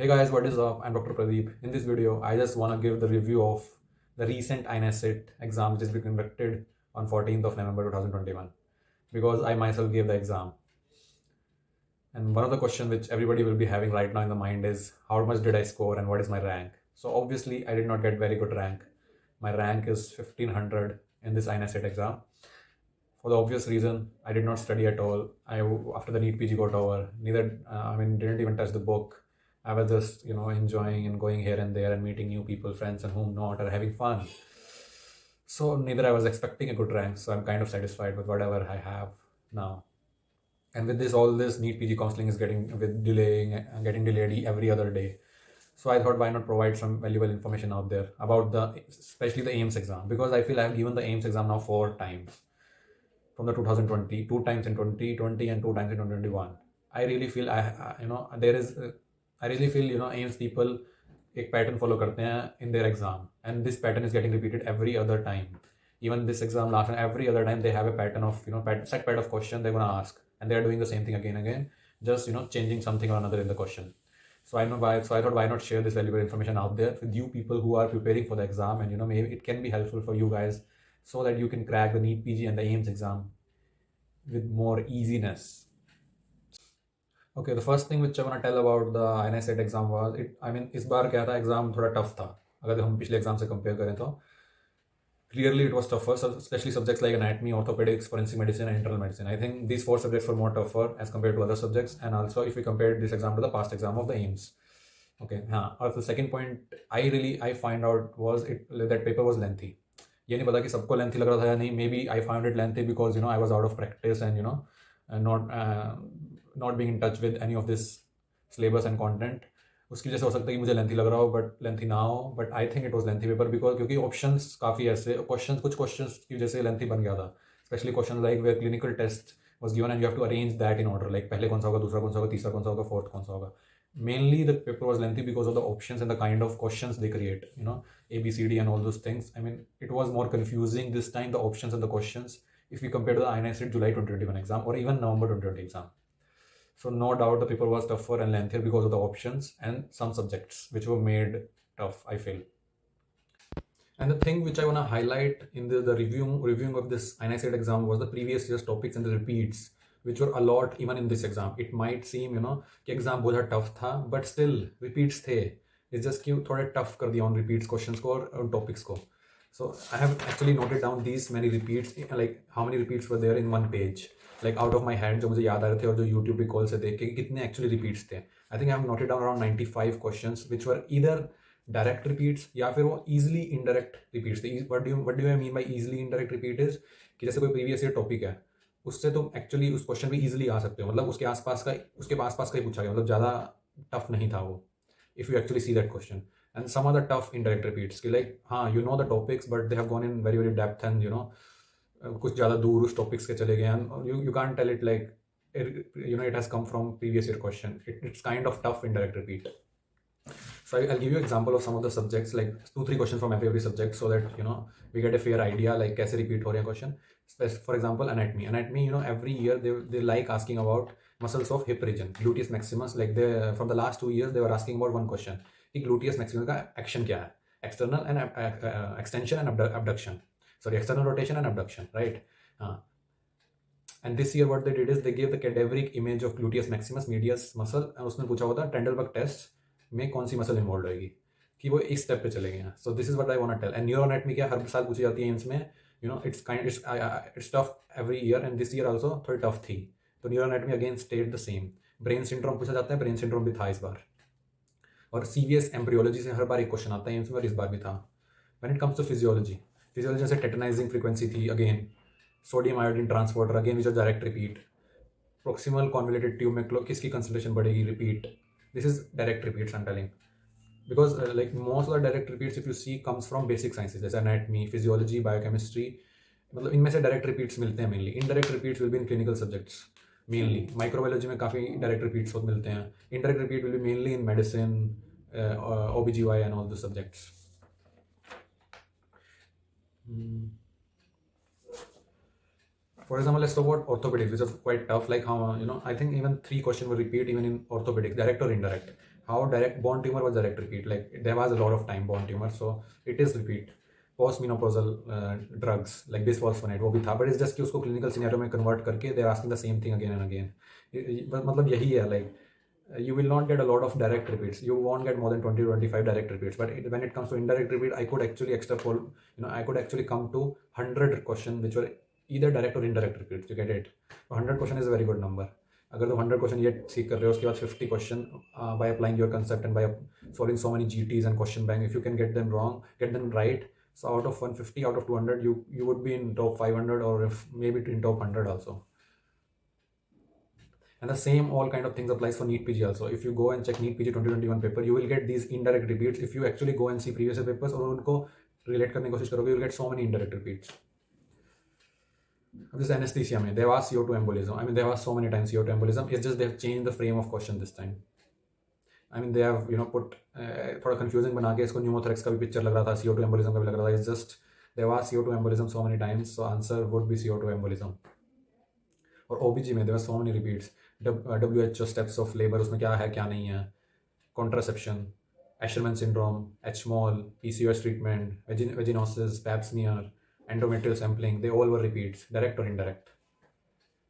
Hey guys, what is up? I'm Dr. Pradeep. In this video, I just want to give the review of the recent INESIT exam which has been conducted on 14th of November 2021 because I myself gave the exam. And one of the questions which everybody will be having right now in the mind is how much did I score and what is my rank? So obviously, I did not get very good rank. My rank is 1500 in this INESIT exam. For the obvious reason, I did not study at all. After the NEET PG got over, didn't even touch the book. I was just, enjoying and going here and there and meeting new people, friends, and whom not, or having fun. So neither I was expecting a good rank. So I'm kind of satisfied with whatever I have now. And with this, all this NEET PG counseling is getting delayed every other day. So I thought, why not provide some valuable information out there about especially the AIMS exam, because I feel I have given the AIMS exam now 4 times from the 2020, 2 times in 2020 and 2 times in 2021. I really feel I really feel AIMS people एक pattern follow करते हैं in their exam, and this pattern is getting repeated every other time. Even this exam last time, every other time they have a pattern of set pattern of question they're gonna ask, and they're doing the same thing again and again, just changing something or another in the question. So I thought, why not share this valuable information out there with you people who are preparing for the exam, and maybe it can be helpful for you guys so that you can crack the NEET PG and the AIMS exam with more easiness. Okay, the first thing which I want to tell about the INESET exam was इस बार क्या था, exam थोड़ा tough था अगर हम पिछले exam से compare करें तो. Clearly it was tougher, especially subjects like anatomy, orthopedics, forensic medicine, and internal medicine. I think these 4 subjects were more tougher as compared to other subjects, and also if we compare this exam to the past exam of the AIMS. Okay, और the second point I find out was that paper was lengthy. ये नहीं पता कि सबको lengthy लग रहा था या नहीं. Maybe I found it lengthy because I was out of practice and not being in touch with any of this syllabus and content. उसकी वजह से हो सकता है कि मुझे लेंथी लग रहा हो, बट लेंथी ना हो. But I think it was lengthy paper because क्योंकि ऑप्शंस काफ़ी ऐसे कुछ क्वेश्चंस की वजह से लेंथी बन गया था. Specially question like where clinical test was given and you have to arrange that in order, like पहले कौन सा होगा, दूसरा कौन सा होगा, तीसरा कौन सा होगा, फोर्थ कौन सा होगा. Mainly the paper was lengthy because of the options and the kind of questions they create, A, B, C, D and all those things. I mean, it was more confusing this time, the options and the questions, if we compare to the INESET July 2021 exam or even November 2020 exam. So no doubt the paper was tougher and lengthier because of the options and some subjects which were made tough, I feel. And the thing which I want to highlight in the reviewing of this INESET exam was the previous year's topics and the repeats, which were a lot even in this exam. It might seem, कि exam बहुत tough था, but still repeats थे. It's just कि थोड़े tough कर दिया on repeats questions को और topics को. So I have actually noted down these many repeats, like how many repeats were there in one page, like out of my head जो मुझे याद आ रहे थे और जो YouTube recall से देख के कितने actually repeats थे. I think I have noted down around 95 questions which were either direct repeats या फिर वो इजीली इनडायरेक्ट रिपीट्स थे. What do I mean by easily indirect repeat is कि जैसे कोई प्रीवियस ईयर टॉपिक है, उससे तुम एक्चुअली उस क्वेश्चन भी इजीली आ सकते हो, मतलब उसके आसपास का ही पूछा गया, मतलब ज़्यादा टफ नहीं था वो, if you actually see that question. And some other tough indirect repeats कि लाइक हाँ you know the topics but they have gone in very very depth and कुछ ज़्यादा दूर उस टॉपिक्स के चले गए and you can't tell it like it has come from previous year question. It's kind of tough indirect repeat. So I'll give you an example of some of the subjects, like 2-3 questions from every subject, so that we get a fair idea like कैसे repeat हो रहे हैं question. For example, anatomy, every year they like asking about muscles of hip region, gluteus maximus. Like from the last 2 years they were asking about one question कि gluteus maximus का action क्या है, external and extension and abduction, sorry, external rotation and abduction, right? And this year what they did is they gave the cadaveric image of gluteus maximus medius muscle and उसमें पूछा हुआ था Trendelenburg test में कौन सी muscle involve रहेगी, कि वो इस स्टेप पे चले गए हैं. So this is what I want to tell. And न्यूरोएनाटमी क्या हर साल पूछी जाती है एम्स में, it's tough every year and this year also थोड़ी टफ थी. तो न्यूरोएनाटमी again state the same. Brain syndrome पूछा जाता है, ब्रेन सिंड्रोम भी था इस बार. और सीवीएस एम्ब्रियोलॉजी से हर बार एक क्वेश्चन आता है एम्स में और इस बार भी था. When it comes to physiology से टेटनाइजिंग फ्रीक्वेंसी थी, again sodium iodine transporter, again which direct repeat. Proximal convoluted tube में किसकी कंसंट्रेशन बढ़ेगी, repeat. This is direct repeats I'm telling, because like most of the direct repeats if you see comes from basic sciences जैसे anatomy, physiology, biochemistry. मतलब इनमें से direct repeats मिलते हैं mainly. Indirect repeats will be in clinical subjects mainly. Microbiology में काफ़ी direct repeats बहुत मिलते हैं. Indirect repeat will be mainly in medicine, OBGY and all those subjects. For example, let's talk about orthopedics, which is quite tough. Like how I think even 3 questions will repeat even in orthopedics, direct or indirect. how direct bone tumor was direct repeat. Like there was a lot of time bone tumor, so it is repeat. Postmenopausal drugs like bisphosphonate वो भी था, but it's just कि उसको clinical scenario में convert करके they're asking the same thing again and again. मतलब यही है, like you will not get a lot of direct repeats. You won't get more than 20 to 25 direct repeats. But when it comes to indirect repeat, I could actually extrapolate, I could actually come to 100 questions which were either direct or indirect repeats. You get it? 100 question is a very good number. अगर तुम 100 question ये सीख कर रहे हो, उसके बाद 50 question by applying your concept and by solving so many GTs and question bank, if you can get them wrong, get them right, so out of 150, out of 200, you would be in top 500 or if maybe in top 100 also. And the same all kind of things applies for NEET PG also. If you go and check NEET PG 2021 paper, you will get these indirect repeats. If you actually go and see previous papers और उनको relate करने की कोशिश करोगे, you will get so many indirect repeats. This anesthesia में there was CO2 embolism. I mean there was so many times CO2 embolism. It's just they have changed the frame of question this time. I mean they have put थोड़ा confusing बना के इसको pneumothorax का भी picture लग रहा था, CO2 embolism का भी लग रहा था. It's just there was CO2 embolism so many times, so answer would be CO2 embolism. और OBG में there were so many repeats. WHO steps of labor उसमें क्या है क्या नहीं है, contraception, Asherman syndrome, HMOL, PCOS treatment, vaginosis, pap smear, endometrial sampling, they all were repeats, direct or indirect.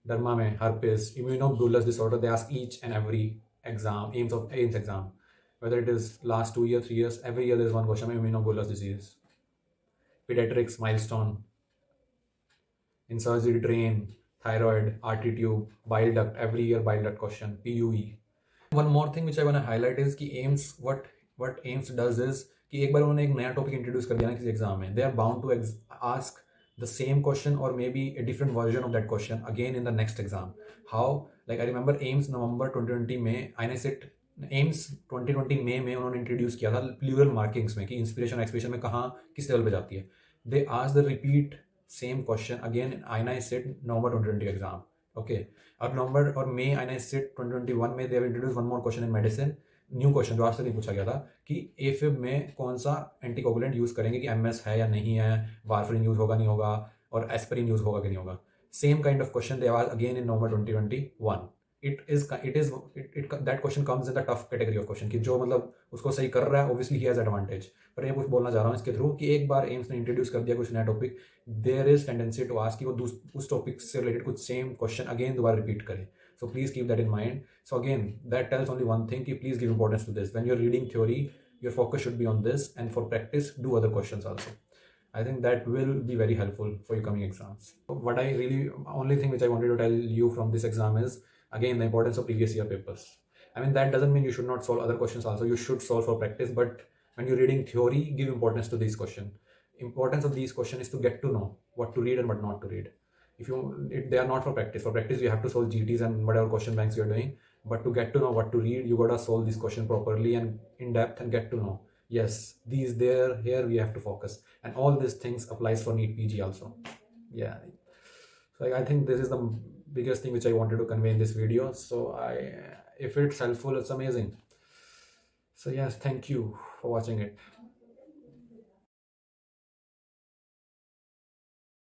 Derma में herpes, immunobullous disorder, they ask each and every exam, AIMS exam, whether it is last 2 years, 3 years, every year there is one question, immunobullous disease. Pediatrics milestone, in surgery drain, thyroid, RT tube, bile duct, every year bile duct question, PUE. One more thing which I want to highlight is कि AIMS, what AIMS does is कि एक बार उन्होंने एक नया topic introduce कर दिया ना किसी एग्जाम में, they are bound to ask the same question or maybe a different version of that question again in the next exam. How? Like I remember AIMS November 2020 में INICET AIMS 2020 में उन्होंने introduce किया था plural markings में कि inspiration expression में कहाँ किस लेवल पे जाती है. They ask the repeat same question again in INICET November 2020 exam. Okay. अब नवंबर और मई INICET 2021 में they have introduced one more question in medicine. New question जो आज तक नहीं पूछा गया था कि एफिब में कौन सा एंटीकोगुलेंट यूज करेंगे कि एमएस है या नहीं है, वारफरिन यूज होगा नहीं होगा और एस्पिरिन यूज होगा कि नहीं होगा. Same kind of question they was again in November 2021. That question comes in the tough category of question कि जो मतलब उसको सही कर रहा है obviously he has advantage. पर ये कुछ बोलना चाह रहा हूँ इसके थ्रू कि एक बार एम्स ने इंट्रोड्यूस कर दिया कुछ नया topic, there is tendency to ask कि वो उस टॉपिक से रिलेटेड कुछ सेम क्वेश्चन अगेन दोबारा रिपीट करे. So please keep that in mind. So again, that tells only one thing, please give importance to this. When you're reading theory, your focus should be on this, and for practice, do other questions also. I think that will be very helpful for your coming exams. Only thing which I wanted to tell you from this exam is, again, the importance of previous year papers. I mean, that doesn't mean you should not solve other questions also. You should solve for practice, but when you're reading theory, give importance to these questions. Importance of these questions is to get to know what to read and what not to read. If they are not for practice. For practice, you have to solve GTs and whatever question banks you're doing. But to get to know what to read, you gotta solve this question properly and in depth and get to know. Yes, these there, here we have to focus. And all these things applies for NEET PG also. Yeah. So I think this is the biggest thing which I wanted to convey in this video. So if it's helpful, it's amazing. So yes, thank you for watching it.